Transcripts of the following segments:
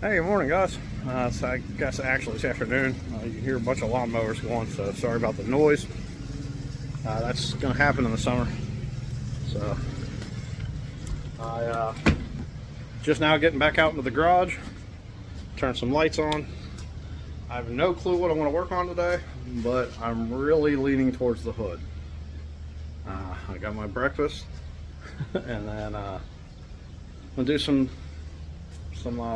Hey, good morning, guys. So I guess actually this afternoon. You hear a bunch of lawnmowers going, so sorry about the noise. That's going to happen in the summer. So I just now getting back out into the garage, turn some lights on. I have no clue what I want to work on today, but I'm really leaning towards the hood. I got my breakfast, and then I'm gonna do some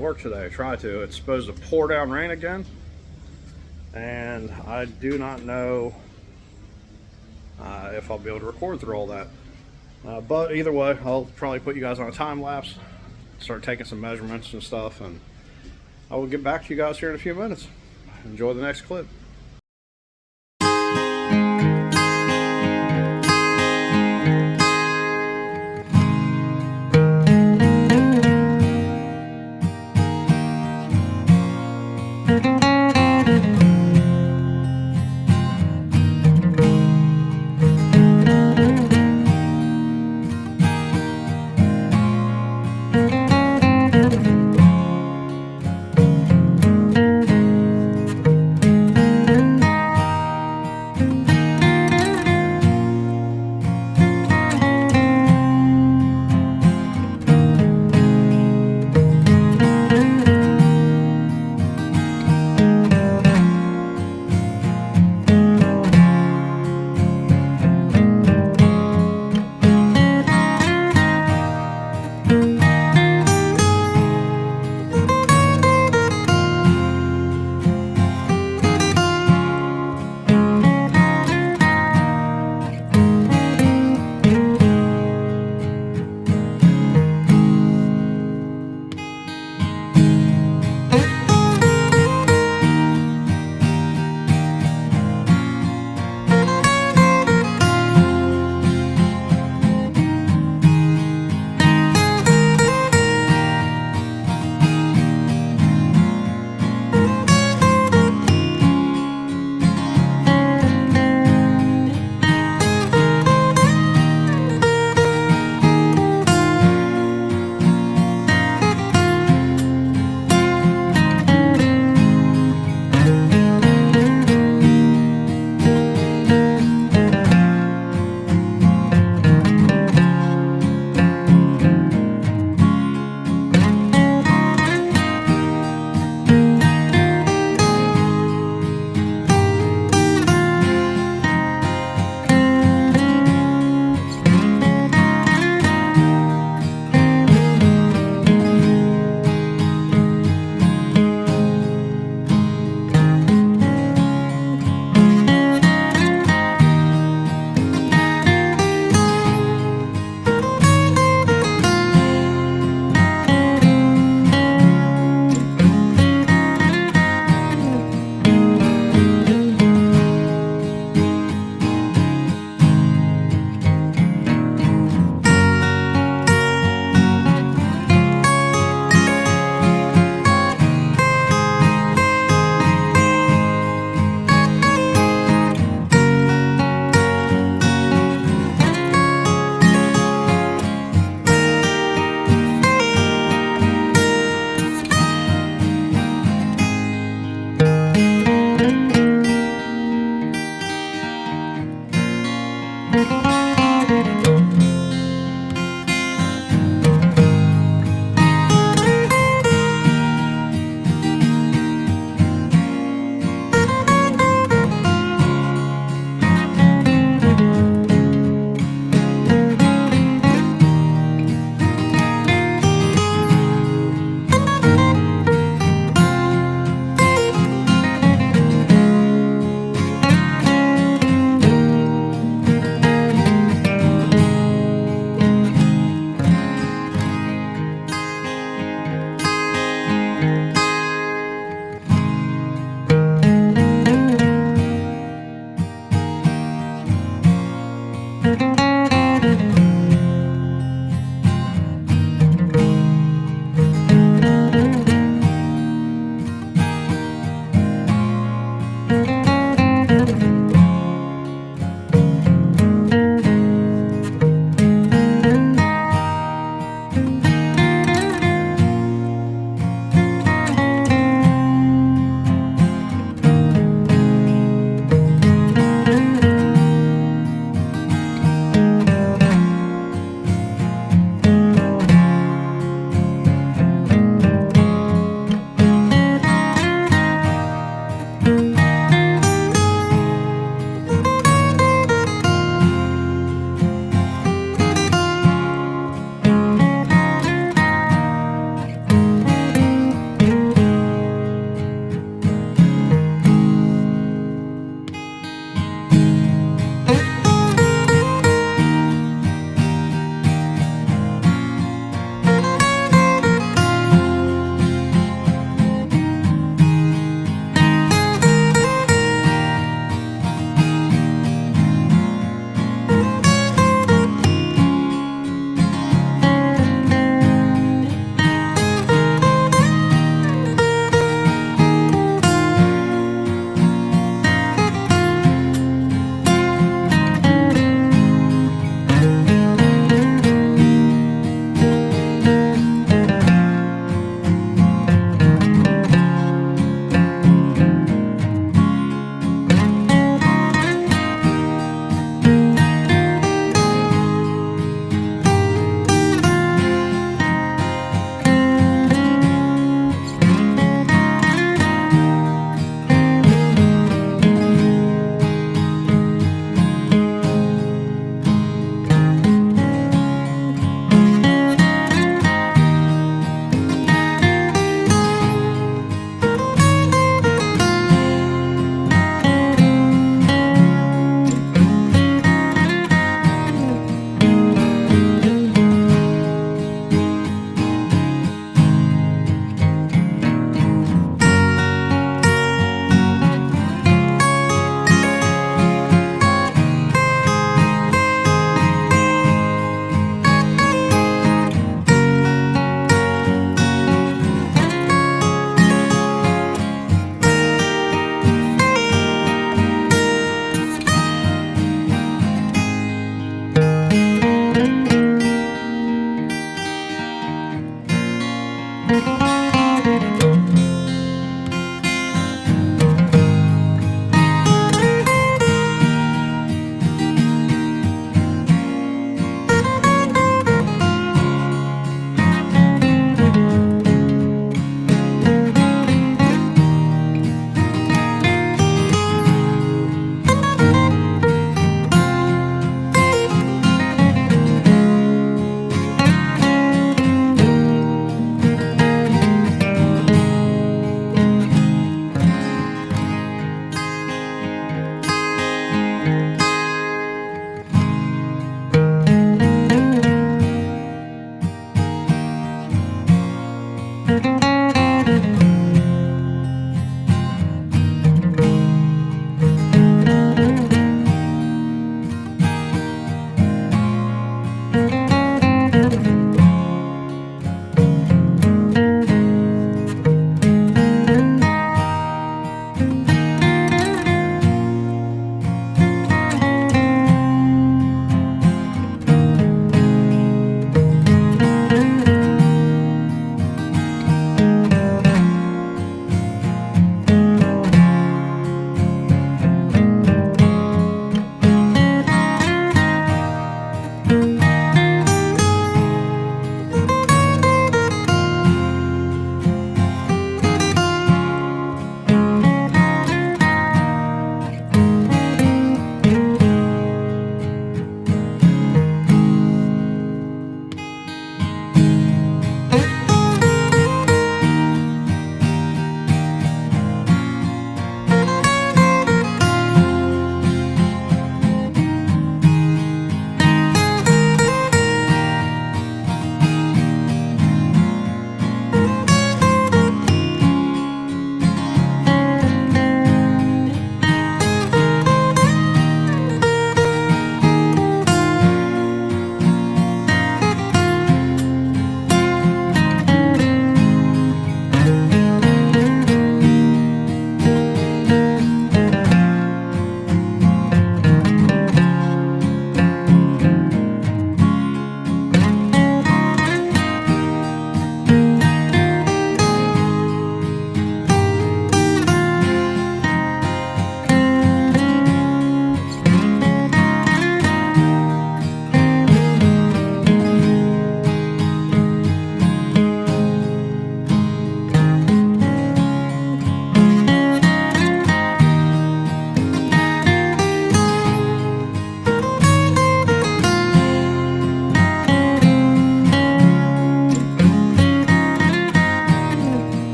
work today. Try to. It's supposed to pour down rain again, and I do not know if I'll be able to record through all that. But either way, I'll probably put you guys on a time lapse, start taking some measurements and stuff, and I will get back to you guys here in a few minutes. Enjoy the next clip.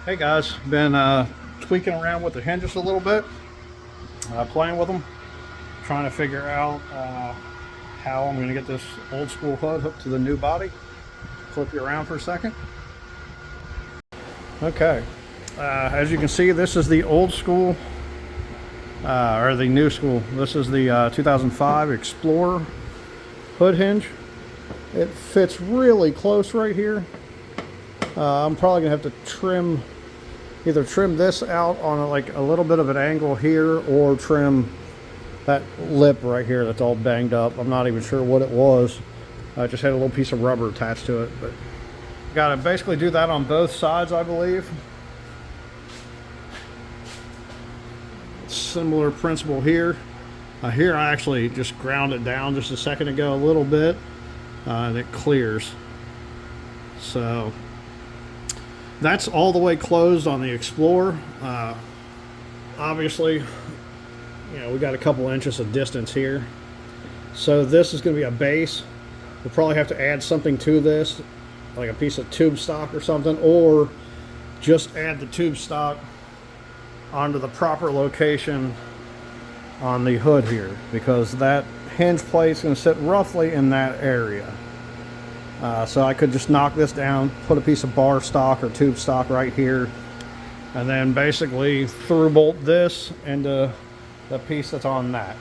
Hey guys, been tweaking around with the hinges a little bit, playing with them, trying to figure out how I'm going to get this old school hood hooked to the new body. Flip you around for a second. Okay, as you can see, this is the old school, or the new school. This is the 2005 Explorer hood hinge. It fits really close right here. I'm probably gonna have to either trim this out on like a little bit of an angle here, or trim that lip right here that's all banged up. I'm not even sure what it was. I just had a little piece of rubber attached to it, but gotta basically do that on both sides, I believe. Similar principle here. Here I actually just ground it down just a second ago a little bit, and it clears. So that's all the way closed on the Explorer. Obviously, you know, we got a couple inches of distance here. So this is going to be a base. We'll probably have to add something to this, like a piece of tube stock or something, or just add the tube stock onto the proper location on the hood here, because that hinge plate is going to sit roughly in that area. So I could just knock this down, put a piece of bar stock or tube stock right here, and then basically through bolt this into the piece that's on that.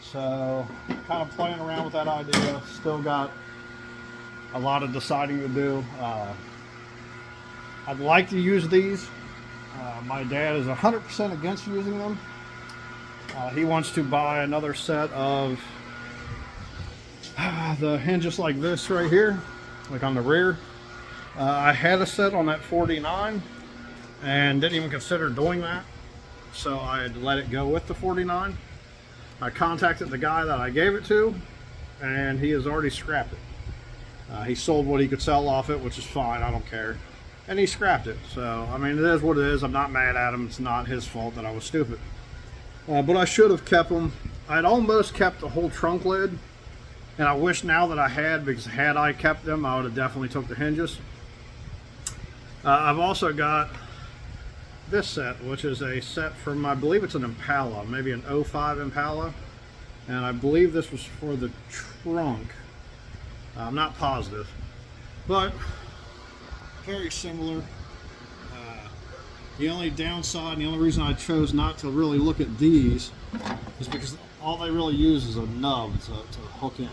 So kind of playing around with that idea. Still got a lot of deciding to do. I'd like to use these. My dad is 100% against using them. He wants to buy another set of the hinges like this right here, like on the rear. I had a set on that 49 and didn't even consider doing that, so I had let it go with the 49. I contacted the guy that I gave it to, and he has already scrapped it. He sold what he could sell off it, which is fine, I don't care, and he scrapped it. So I mean, it is what it is. I'm not mad at him. It's not his fault that I was stupid, but I should have kept them. I'd almost kept the whole trunk lid, and I wish now that I had, because had I kept them, I would have definitely took the hinges. I've also got this set, which is a set from, I believe it's an Impala, maybe an 05 Impala, and I believe this was for the trunk. I'm not positive, but very similar. The only downside, and the only reason I chose not to really look at these, is because all they really use is a nub to hook in.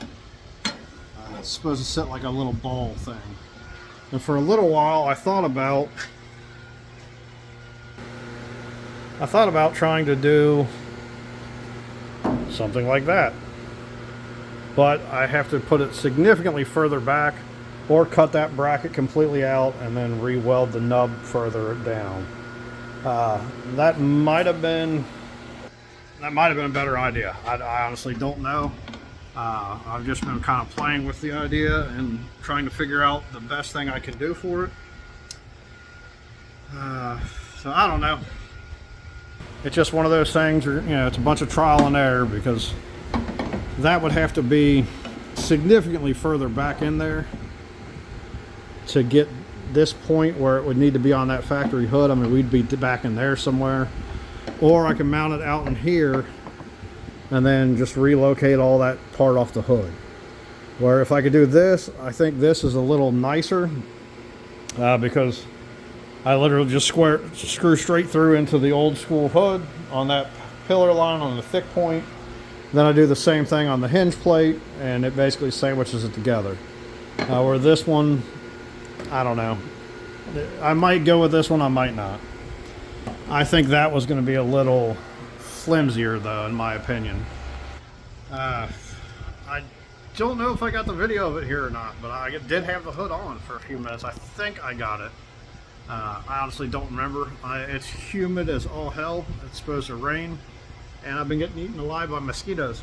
It's supposed to sit like a little ball thing. And for a little while I thought about trying to do something like that, but I have to put it significantly further back, or cut that bracket completely out and then re-weld the nub further down. That might have been a better idea. I honestly don't know. I've just been kind of playing with the idea and trying to figure out the best thing I can do for it. So I don't know. It's just one of those things, you know, it's a bunch of trial and error, because that would have to be significantly further back in there to get this point where it would need to be on that factory hood. I mean, we'd be back in there somewhere, or I can mount it out in here and then just relocate all that part off the hood. Where if I could do this, I think this is a little nicer, because I literally just screw straight through into the old school hood on that pillar line on the thick point. Then I do the same thing on the hinge plate, and it basically sandwiches it together. Where this one, I don't know. I might go with this one, I might not. I think that was going to be a little flimsier though, in my opinion. I don't know if I got the video of it here or not, but I did have the hood on for a few minutes. I think I got it. I honestly don't remember. It's humid as all hell. It's supposed to rain, and I've been getting eaten alive by mosquitoes.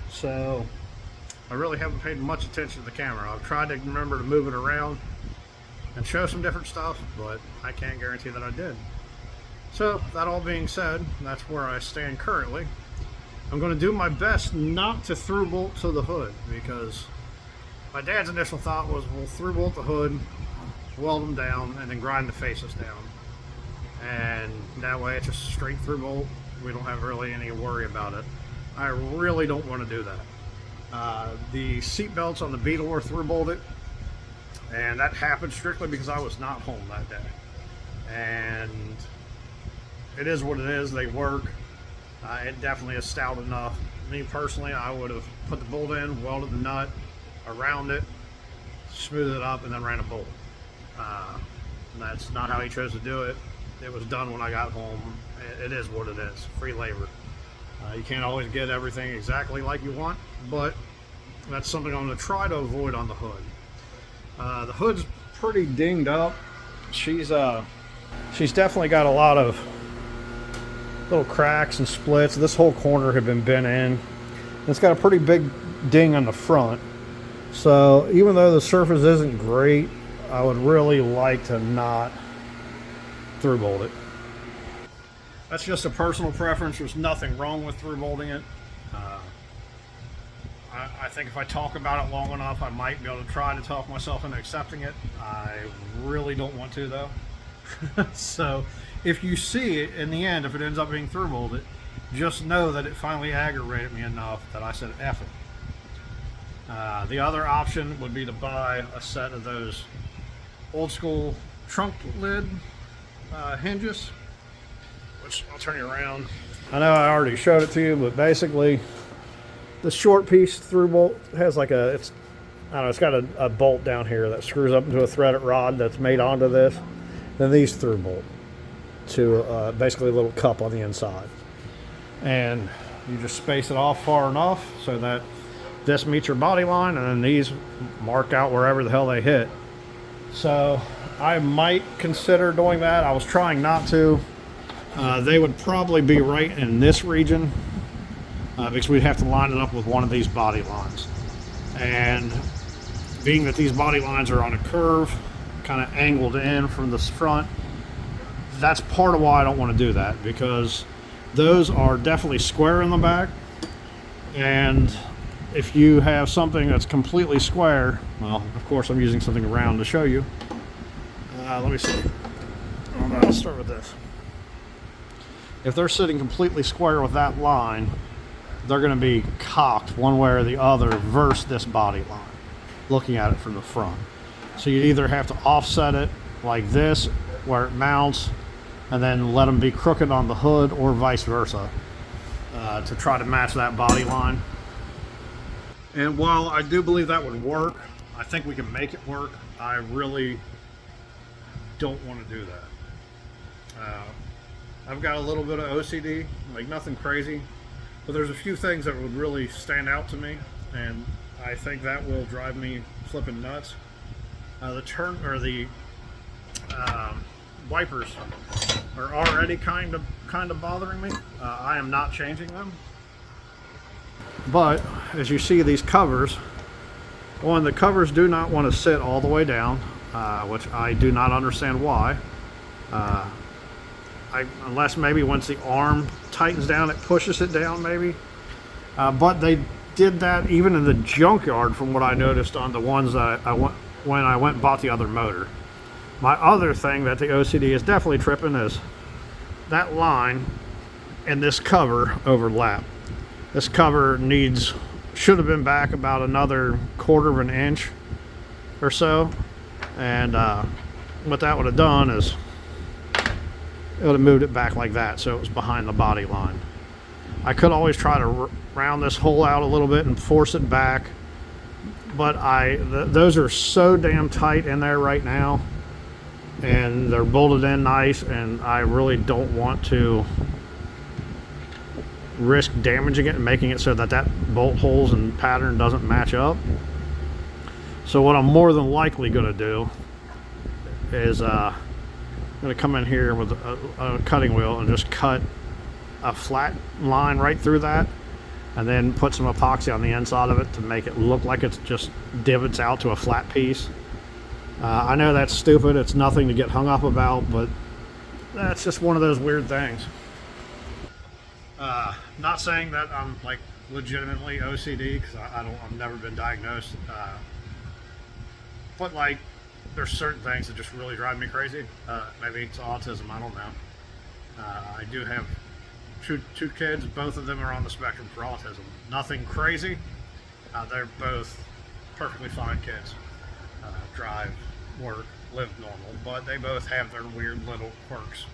So I really haven't paid much attention to the camera. I've tried to remember to move it around and show some different stuff, but I can't guarantee that I did. So that all being said, that's where I stand currently. I'm going to do my best not to through bolt to the hood, because my dad's initial thought was we'll through bolt the hood, weld them down, and then grind the faces down. And that way it's just straight through bolt. We don't have really any worry about it. I really don't want to do that. The seat belts on the Beetle were through bolted, and that happened strictly because I was not home that day. And it is what it is. They work. It definitely is stout enough. Me personally, I would have put the bolt in, welded the nut around it, smoothed it up, and then ran a bolt. That's not how he chose to do it. It was done when I got home. It is what it is. Free labor. You can't always get everything exactly like you want, but that's something I'm going to try to avoid on the hood. The hood's pretty dinged up. She's definitely got a lot of little cracks and splits. This whole corner had been bent in. It's got a pretty big ding on the front. So even though the surface isn't great, I would really like to not through bolt it. That's just a personal preference. There's nothing wrong with through bolting it. I think if I talk about it long enough, I might be able to try to talk myself into accepting it. I really don't want to, though. So if you see it in the end, if it ends up being through bolted, just know that it finally aggravated me enough that I said F it. The other option would be to buy a set of those old school trunk lid hinges, which I'll turn you around. I know I already showed it to you, but basically the short piece through bolt has like it's got a bolt down here that screws up into a threaded rod that's made onto this. Then these through bolt to basically a little cup on the inside. And you just space it off far enough so that this meets your body line, and then these mark out wherever the hell they hit. So I might consider doing that. I was trying not to. They would probably be right in this region because we'd have to line it up with one of these body lines. And being that these body lines are on a curve, kind of angled in from the front, that's part of why I don't want to do that, because those are definitely square in the back. And if you have something that's completely square, well, of course I'm using something round to show you. Let me see. I'll start with this. If they're sitting completely square with that line, they're going to be cocked one way or the other versus this body line, looking at it from the front. So you either have to offset it like this, where it mounts, and then let them be crooked on the hood, or vice versa, to try to match that body line. And while I do believe that would work, I think we can make it work. I really don't want to do that. I've got a little bit of OCD, like nothing crazy, but there's a few things that would really stand out to me, and I think that will drive me flipping nuts. The wipers are already kind of bothering me. I am not changing them. But as you see, these covers, the covers do not want to sit all the way down, which I do not understand why. Unless maybe once the arm tightens down, it pushes it down, maybe. But they did that even in the junkyard, from what I noticed on the ones that when I went and bought the other motor. My other thing that the OCD is definitely tripping is that line and this cover overlap. This cover should have been back about another 1/4 of an inch or so, and what that would have done is it would have moved it back like that, so it was behind the body line. I could always try to round this hole out a little bit and force it back, but those are so damn tight in there right now, and they're bolted in nice, and I really don't want to risk damaging it and making it so that bolt holes and pattern doesn't match up. So what I'm more than likely going to do is I'm going to come in here with a cutting wheel and just cut a flat line right through that, and then put some epoxy on the inside of it to make it look like it's just divots out to a flat piece. I know that's stupid, it's nothing to get hung up about, but that's just one of those weird things. Not saying that I'm like legitimately OCD, because I've never been diagnosed, but like there's certain things that just really drive me crazy. Maybe it's autism, I don't know. I do have two kids, both of them are on the spectrum for autism. Nothing crazy. They're both perfectly fine kids. Drive, work, live normal, but they both have their weird little quirks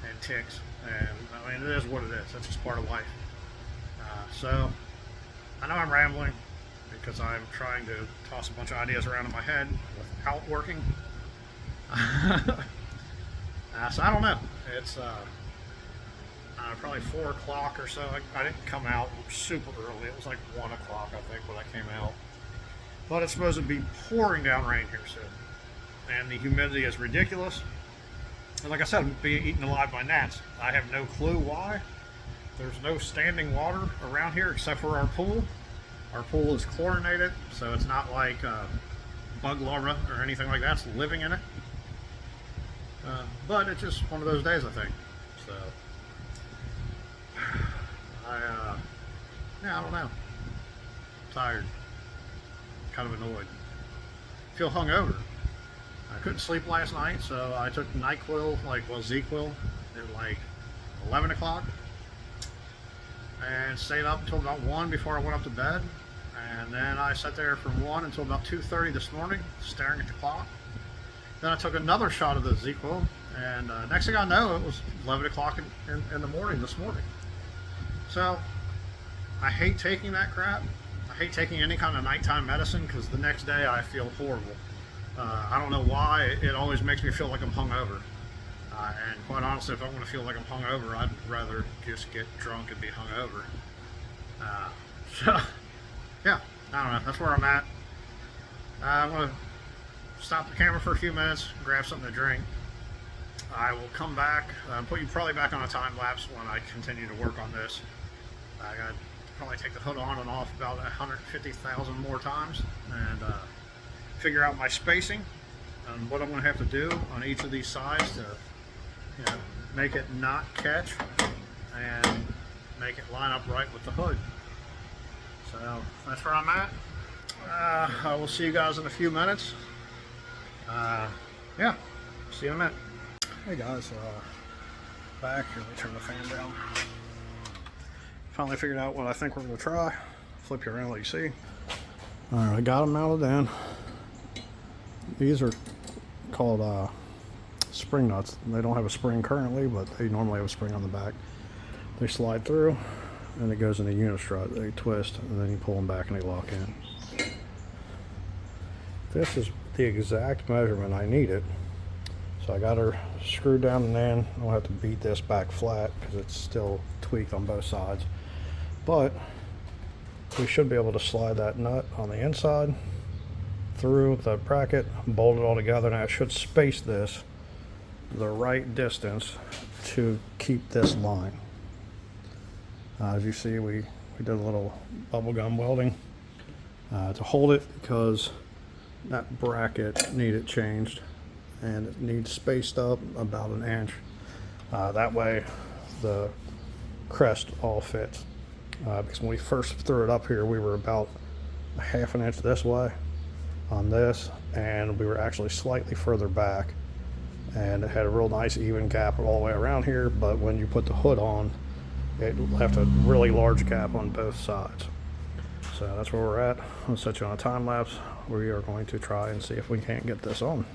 and ticks, and I mean, it is what it is. That's just part of life. So I know I'm rambling because I'm trying to toss a bunch of ideas around in my head without working. So I don't know. It's probably 4 o'clock or so. I didn't come out super early. It was like 1 o'clock, I think, when I came out. But it's supposed to be pouring down rain here soon. And the humidity is ridiculous. And like I said, I'm being eaten alive by gnats. I have no clue why. There's no standing water around here except for our pool. Our pool is chlorinated, so it's not like bug larvae or anything like that's living in it. But it's just one of those days, I think. So, yeah, I don't know. I'm tired. Kind of annoyed. Feel hungover. I couldn't sleep last night, so I took NyQuil, ZQuil, at like 11 o'clock. And stayed up until about 1 before I went up to bed. And then I sat there from 1 until about 2:30 this morning, staring at the clock. Then I took another shot of the ZQuil, and next thing I know, it was 11 o'clock in the morning this morning. So, I hate taking that crap. I hate taking any kind of nighttime medicine because the next day I feel horrible. I don't know why, it always makes me feel like I'm hungover. And quite honestly, if I want to feel like I'm hungover, I'd rather just get drunk and be hungover. So, yeah, I don't know. That's where I'm at. I'm going to stop the camera for a few minutes, grab something to drink. I will come back, put you probably back on a time lapse when I continue to work on this. I got to probably take the hood on and off about 150,000 more times and figure out my spacing and what I'm going to have to do on each of these sides to make it not catch and make it line up right with the hood. So that's where I'm at. I will see you guys in a few minutes. Yeah, see you in a minute. Hey guys, back here. Let me turn the fan down. Finally figured out what I think we're going to try. Flip you around, let you see. Alright, I got them mounted in. These are called spring nuts. They don't have a spring currently, but they normally have a spring on the back. They slide through and it goes in a unistrut. They twist and then you pull them back and they lock in. This is the exact measurement I needed. So I got her screwed down and then I'll have to beat this back flat because it's still tweaked on both sides. But we should be able to slide that nut on the inside through the bracket, bolt it all together, and I should space this the right distance to keep this line. As you see, we did a little bubble gum welding to hold it because that bracket needed changed and it needs spaced up about an inch. That way the crest all fits. Because when we first threw it up here, we were about a ½ an inch this way on this, and we were actually slightly further back, and it had a real nice even gap all the way around here, but when you put the hood on, it left a really large gap on both sides. So that's where we're at. I'll set you on a time lapse. We are going to try and see if we can't get this on,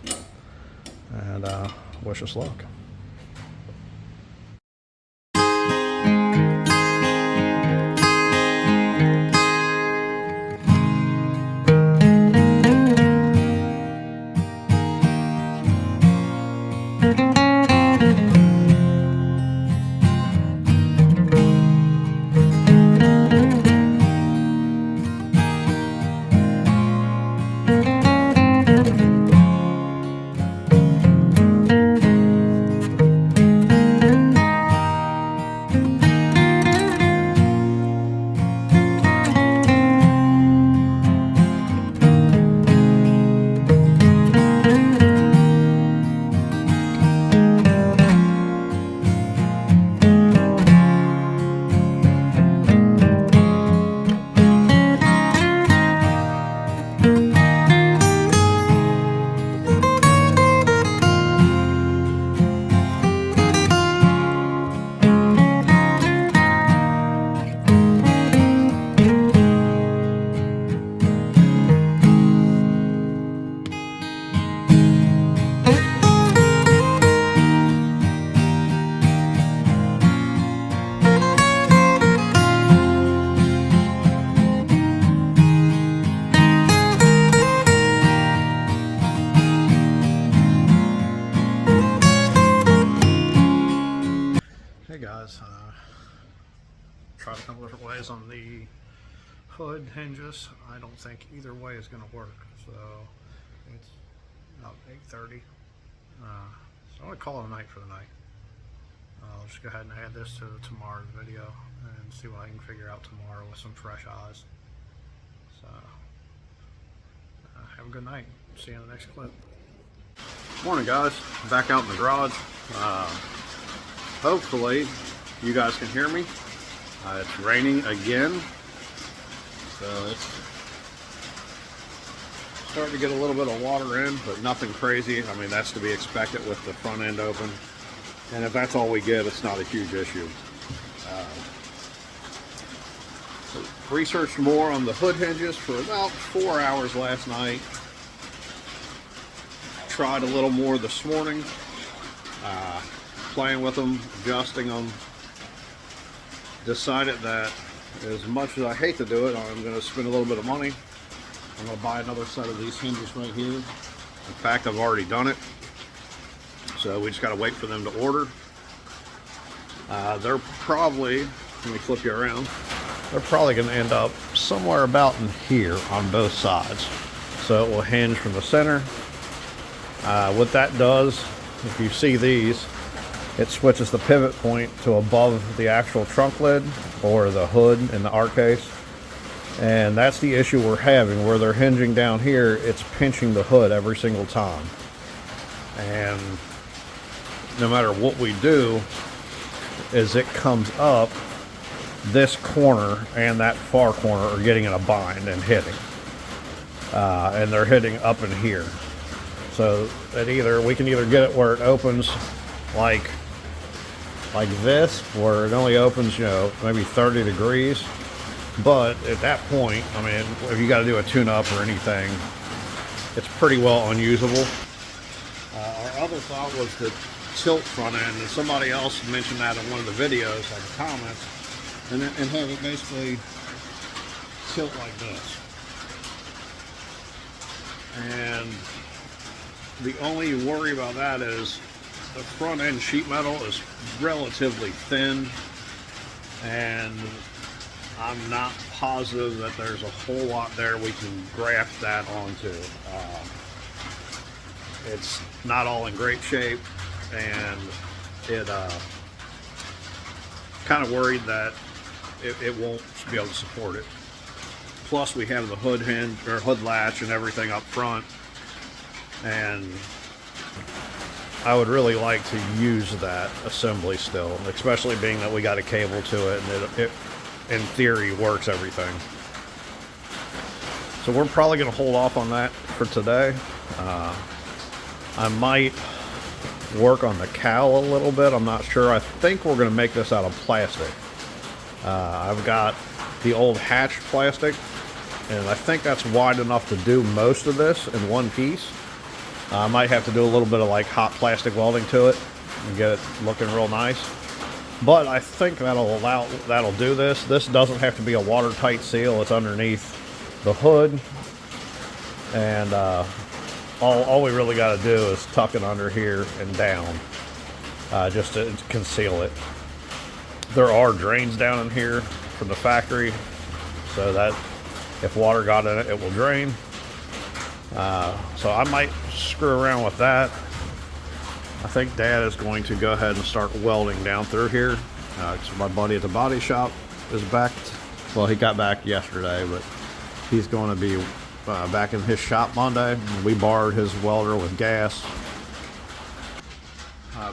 and wish us luck. couple different ways on the hood hinges. I don't think either way is going to work. So it's about 8:30. So I'm going to call it a night for the night. I'll just go ahead and add this to tomorrow's video and see what I can figure out tomorrow with some fresh eyes. So have a good night. See you in the next clip. Morning, guys. Back out in the garage. Hopefully you guys can hear me. It's raining again, so it's starting to get a little bit of water in, but nothing crazy. I mean, that's to be expected with the front end open, and if that's all we get, it's not a huge issue. Researched more on the hood hinges for about 4 hours last night. Tried a little more this morning, playing with them, adjusting them. Decided that as much as I hate to do it, I'm going to spend a little bit of money. I'm going to buy another set of these hinges right here. In fact, I've already done it, so we just got to wait for them to order. They're probably, let me flip you around, they're probably going to end up somewhere about in here on both sides. So it will hinge from the center. What that does, if you see these, it switches the pivot point to above the actual trunk lid or the hood in the R case. And that's the issue we're having, where they're hinging down here, it's pinching the hood every single time. And no matter what we do, as it comes up, this corner and that far corner are getting in a bind and hitting. And they're hitting up in here. So that we can either get it where it opens like this, where it only opens, maybe 30 degrees. But at that point, I mean, if you got to do a tune-up or anything, it's pretty well unusable. Our other thought was the tilt front end, and somebody else mentioned that in one of the videos, like the comments, and have it basically tilt like this. And the only worry about that is the front end sheet metal is relatively thin, and I'm not positive that there's a whole lot there we can graft that onto. It's not all in great shape, and it kind of worried that it won't be able to support it. Plus we have the hood hinge or hood latch and everything up front, and I would really like to use that assembly still, especially being that we got a cable to it, and it in theory works everything. So we're probably going to hold off on that for today. I might work on the cowl a little bit. I'm not sure. I think we're going to make this out of plastic. I've got the old Hatch plastic, and I think that's wide enough to do most of this in one piece. I might have to do a little bit of like hot plastic welding to it and get it looking real nice. But I think that'll do this. This doesn't have to be a watertight seal. It's underneath the hood, and all we really got to do is tuck it under here and down, just to conceal it. There are drains down in here from the factory, so that if water got in it, it will drain. So I might screw around with that. I think Dad is going to go ahead and start welding down through here. So my buddy at the body shop is back. Well, he got back yesterday, but he's going to be back in his shop Monday. We borrowed his welder with gas,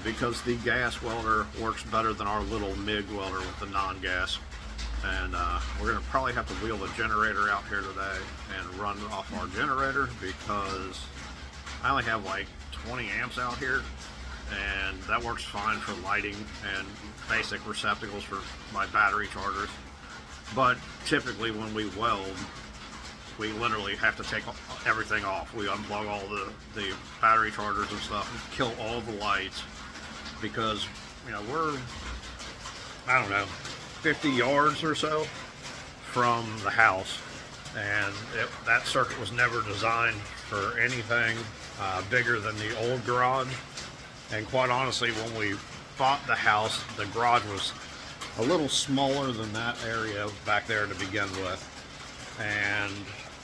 because the gas welder works better than our little MIG welder with the non-gas. And we're going to probably have to wheel the generator out here today and run off our generator, because I only have like 20 amps out here, and that works fine for lighting and basic receptacles for my battery chargers. But typically when we weld, we literally have to take everything off. We unplug all the battery chargers and stuff and kill all the lights, because we're, I don't know, 50 yards or so from the house, and that circuit was never designed for anything bigger than the old garage. And quite honestly, when we bought the house, the garage was a little smaller than that area back there to begin with, and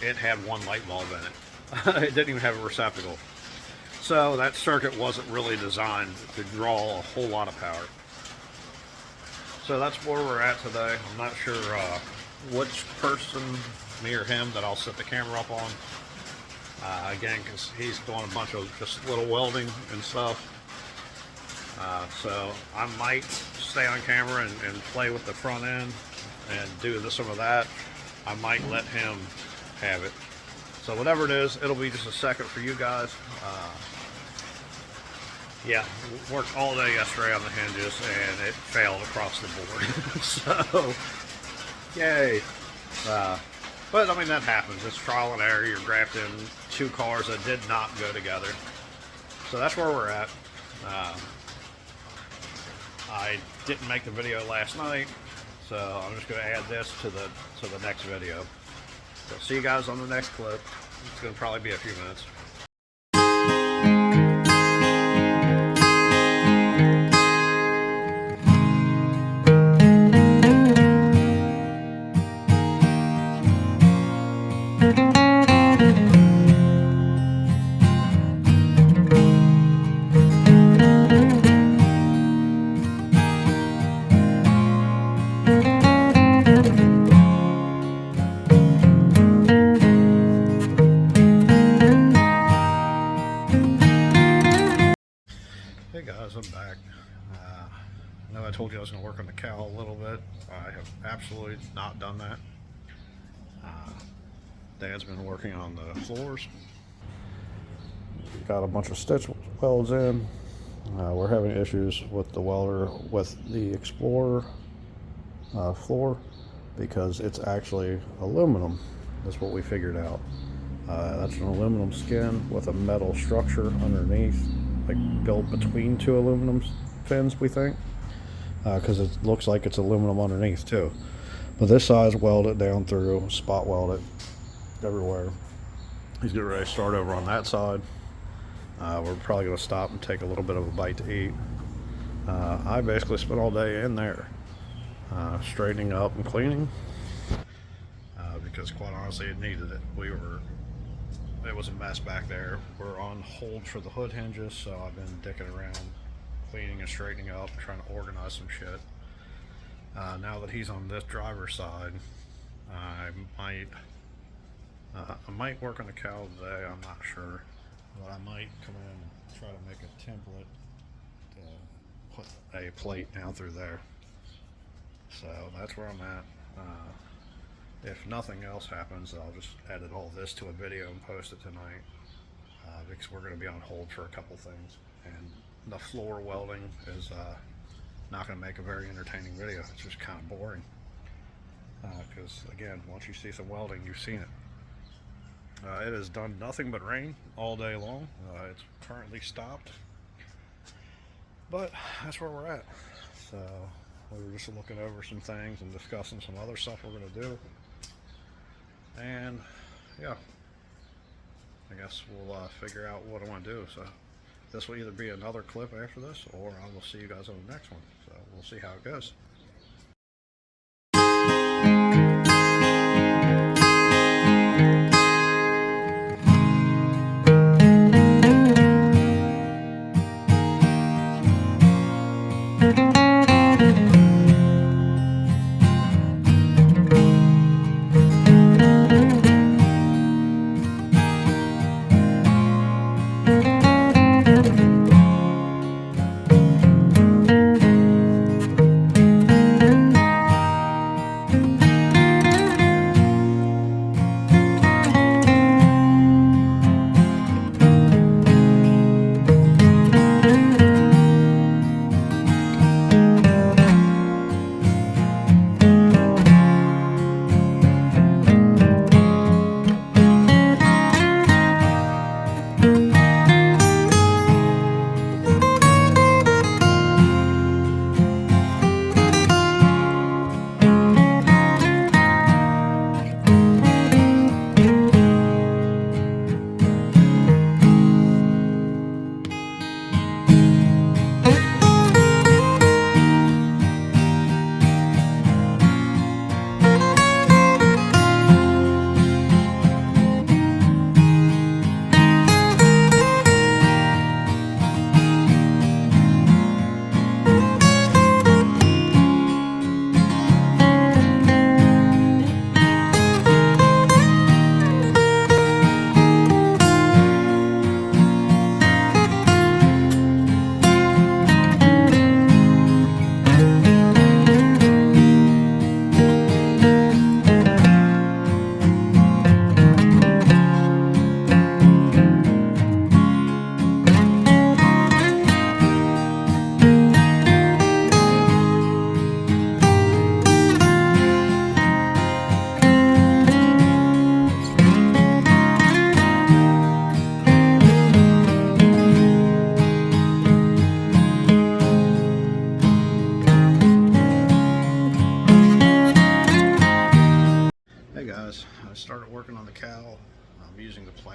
it had one light bulb in it. It didn't even have a receptacle. So that circuit wasn't really designed to draw a whole lot of power. So that's where we're at today. I'm not sure which person, me or him, that I'll set the camera up on. Again, because he's doing a bunch of just little welding and stuff. So I might stay on camera and play with the front end and do some of that. I might let him have it. So whatever it is, it'll be just a second for you guys. Yeah, worked all day yesterday on the hinges and it failed across the board. So, yay. But I mean, that happens. It's trial and error. You're grafting two cars that did not go together. So that's where we're at. I didn't make the video last night, so I'm just going to add this to the next video. So see you guys on the next clip. It's going to probably be a few minutes. Hey guys, I'm back. I know I told you I was going to work on the cowl a little bit. I have absolutely not done that. Dad's been working on the floors. Got a bunch of stitch welds in. We're having issues with the welder with the Explorer floor because it's actually aluminum. That's what we figured out. That's an aluminum skin with a metal structure underneath, like built between two aluminum fins, we think, because it looks like it's aluminum underneath too. But this side's welded down through, spot welded everywhere. He's getting ready to start over on that side. We're probably going to stop and take a little bit of a bite to eat. I basically spent all day in there straightening up and cleaning because quite honestly it needed it. It was a mess back there. We're on hold for the hood hinges, so I've been dicking around cleaning and straightening up, trying to organize some shit. Now that he's on this driver's side, I might work on the cowl today. I'm not sure, but I might come in and try to make a template to put a plate down through there. So that's where I'm at. If nothing else happens, I'll just edit all this to a video and post it tonight, because we're going to be on hold for a couple things, and the floor welding is not going to make a very entertaining video. It's just kind of boring, because again, once you see some welding, you've seen it. It has done nothing but rain all day long. It's currently stopped, but that's where we're at. So we were just looking over some things and discussing some other stuff we're going to do. And yeah, I guess we'll figure out what I want to do. So this will either be another clip after this, or I will see you guys on the next one. So we'll see how it goes.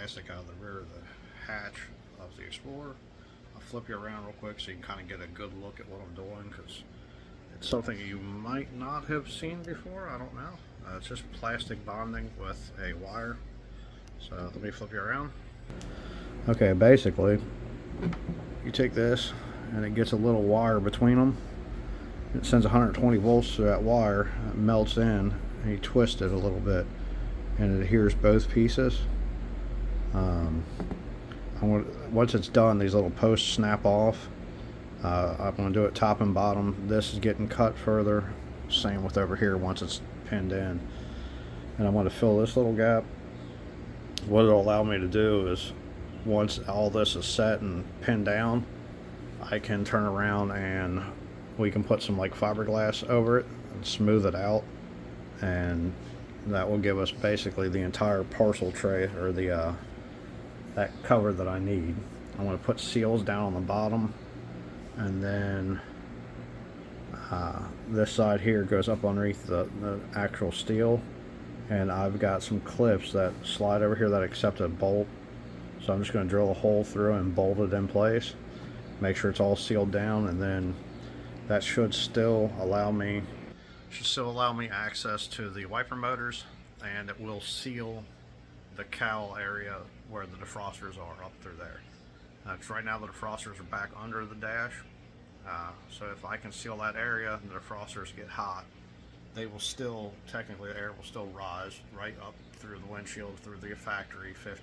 plastic out of the rear of the hatch of the Explorer. I'll flip you around real quick so you can kind of get a good look at what I'm doing, because it's something you might not have seen before. I don't know. It's just plastic bonding with a wire. So let me flip you around. Okay, basically you take this and it gets a little wire between them. It sends 120 volts through that wire. It melts in, and you twist it a little bit and it adheres both pieces. Once it's done, these little posts snap off. I'm going to do it top and bottom. This is getting cut further. Same with over here once it's pinned in. And I'm going to fill this little gap. What it'll allow me to do is, once all this is set and pinned down, I can turn around and we can put some like fiberglass over it and smooth it out, and that will give us basically the entire parcel tray, or the that cover that I need. I'm going to put seals down on the bottom, and then this side here goes up underneath the actual steel, and I've got some clips that slide over here that accept a bolt, so I'm just going to drill a hole through and bolt it in place, make sure it's all sealed down, and then that should still allow me access to the wiper motors, and it will seal the cowl area where the defrosters are up through there. Because right now the defrosters are back under the dash, so if I can seal that area and the defrosters get hot, they will still, technically the air will still rise right up through the windshield, through the factory 50.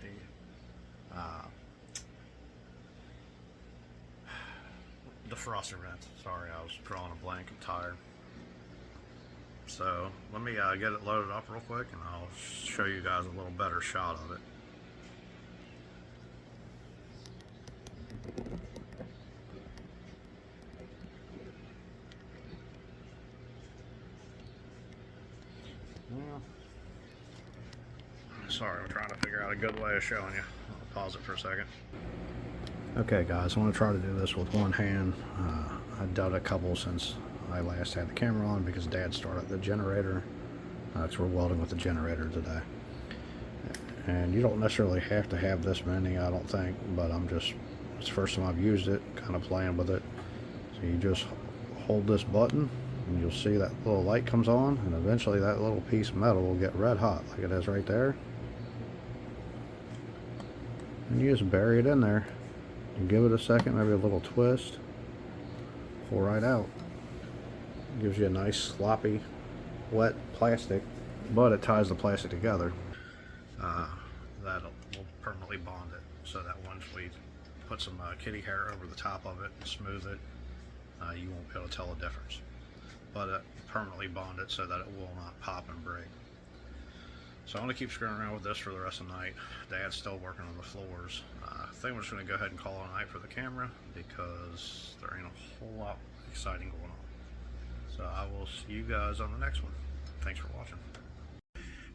Defroster vent. Sorry, I was drawing a blank. I'm tired. So let me get it loaded up real quick, and I'll show you guys a little better shot of it. Sorry, I'm trying to figure out a good way of showing you. I'll pause it for a second. Okay guys, I want to try to do this with one hand. I've done a couple since I last had the camera on, because Dad started the generator, because we're welding with the generator today. And you don't necessarily have to have this many, I don't think, but it's the first time I've used it, kind of playing with it. So you just hold this button and you'll see that little light comes on, and eventually that little piece of metal will get red hot like it is right there. And you just bury it in there and give it a second, maybe a little twist, pull right out. It gives you a nice sloppy wet plastic, but it ties the plastic together. That will permanently bond it, so that once we put some kitty hair over the top of it and smooth it, you won't be able to tell the difference. But it permanently bond it so that it will not pop and break. So I'm going to keep screwing around with this for the rest of the night. Dad's still working on the floors. I think we're just going to go ahead and call it a night for the camera, because there ain't a whole lot exciting going on. So I will see you guys on the next one. Thanks for watching.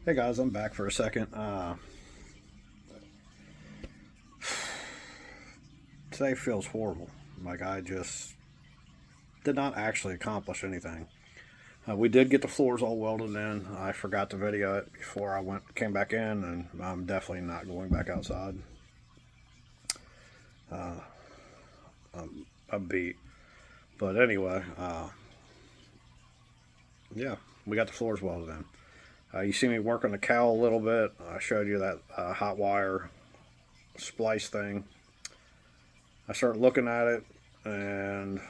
Hey guys, I'm back for a second. Today feels horrible. Like I just did not actually accomplish anything. We did get the floors all welded in. I forgot to video it before I came back in, and I'm definitely not going back outside. I'm beat. But anyway, yeah, we got the floors welded in. You see me work on the cowl a little bit. I showed you that hot wire splice thing. I started looking at it, and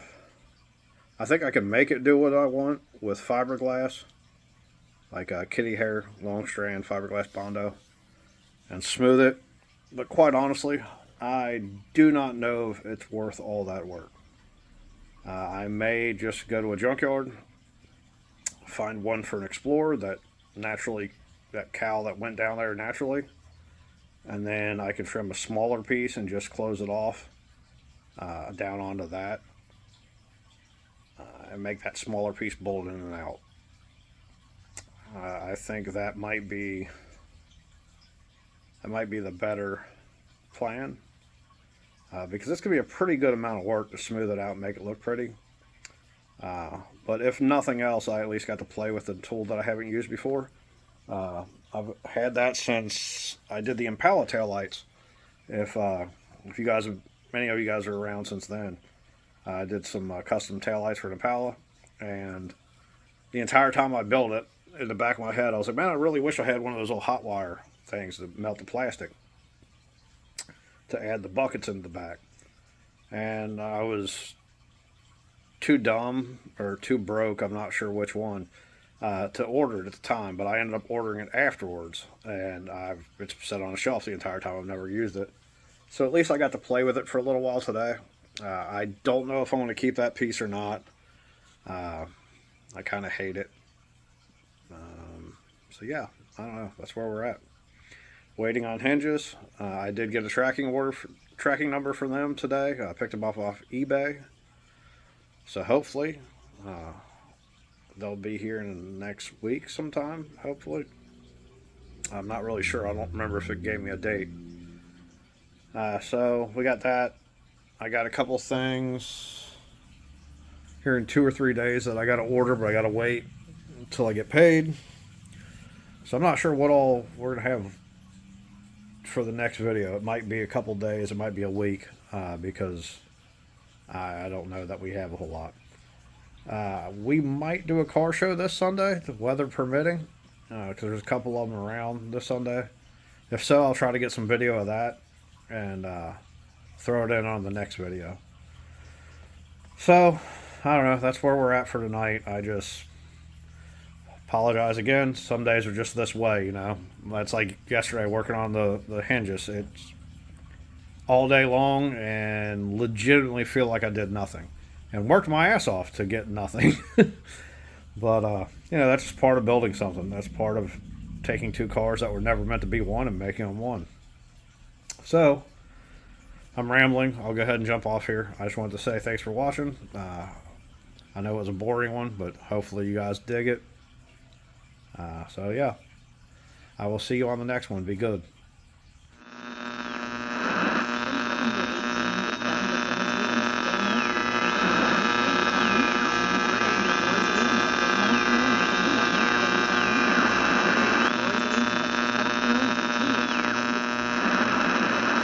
I think I can make it do what I want with fiberglass, like kitty hair, long strand fiberglass Bondo, and smooth it. But quite honestly, I do not know if it's worth all that work. I may just go to a junkyard, find one for an Explorer that cowl that went down there naturally, and then I can trim a smaller piece and just close it off down onto that. And make that smaller piece bolt in and out. I think that might be the better plan, because this could be a pretty good amount of work to smooth it out and make it look pretty. But if nothing else, I at least got to play with the tool that I haven't used before. I've had that since I did the Impala taillights. If you guys have, many of you guys are around since then, I did some custom taillights for an Impala, and the entire time I built it, in the back of my head, I was like, man, I really wish I had one of those little hot wire things to melt the plastic to add the buckets in the back. And I was too dumb or too broke, I'm not sure which one, to order it at the time, but I ended up ordering it afterwards, and it's sat on a shelf the entire time. I've never used it. So at least I got to play with it for a little while today. I don't know if I want to keep that piece or not. I kind of hate it. So yeah, I don't know. That's where we're at. Waiting on hinges. I did get a tracking number for them today. I picked them up off eBay. So hopefully they'll be here in the next week sometime. Hopefully. I'm not really sure. I don't remember if it gave me a date. So we got that. I got a couple things here in 2 or 3 days that I got to order, but I got to wait until I get paid. So I'm not sure what all we're going to have for the next video. It might be a couple days. It might be a week because I don't know that we have a whole lot. We might do a car show this Sunday, the weather permitting, because there's a couple of them around this Sunday. If so, I'll try to get some video of that and throw it in on the next video. So, I don't know. That's where we're at for tonight. I just apologize again. Some days are just this way, you know. That's like yesterday working on the hinges. It's all day long and legitimately feel like I did nothing. And worked my ass off to get nothing. But, you know, that's just part of building something. That's part of taking two cars that were never meant to be one and making them one. So, I'm rambling. I'll go ahead and jump off here. I just wanted to say thanks for watching. I know it was a boring one, but hopefully you guys dig it. So, yeah. I will see you on the next one. Be good.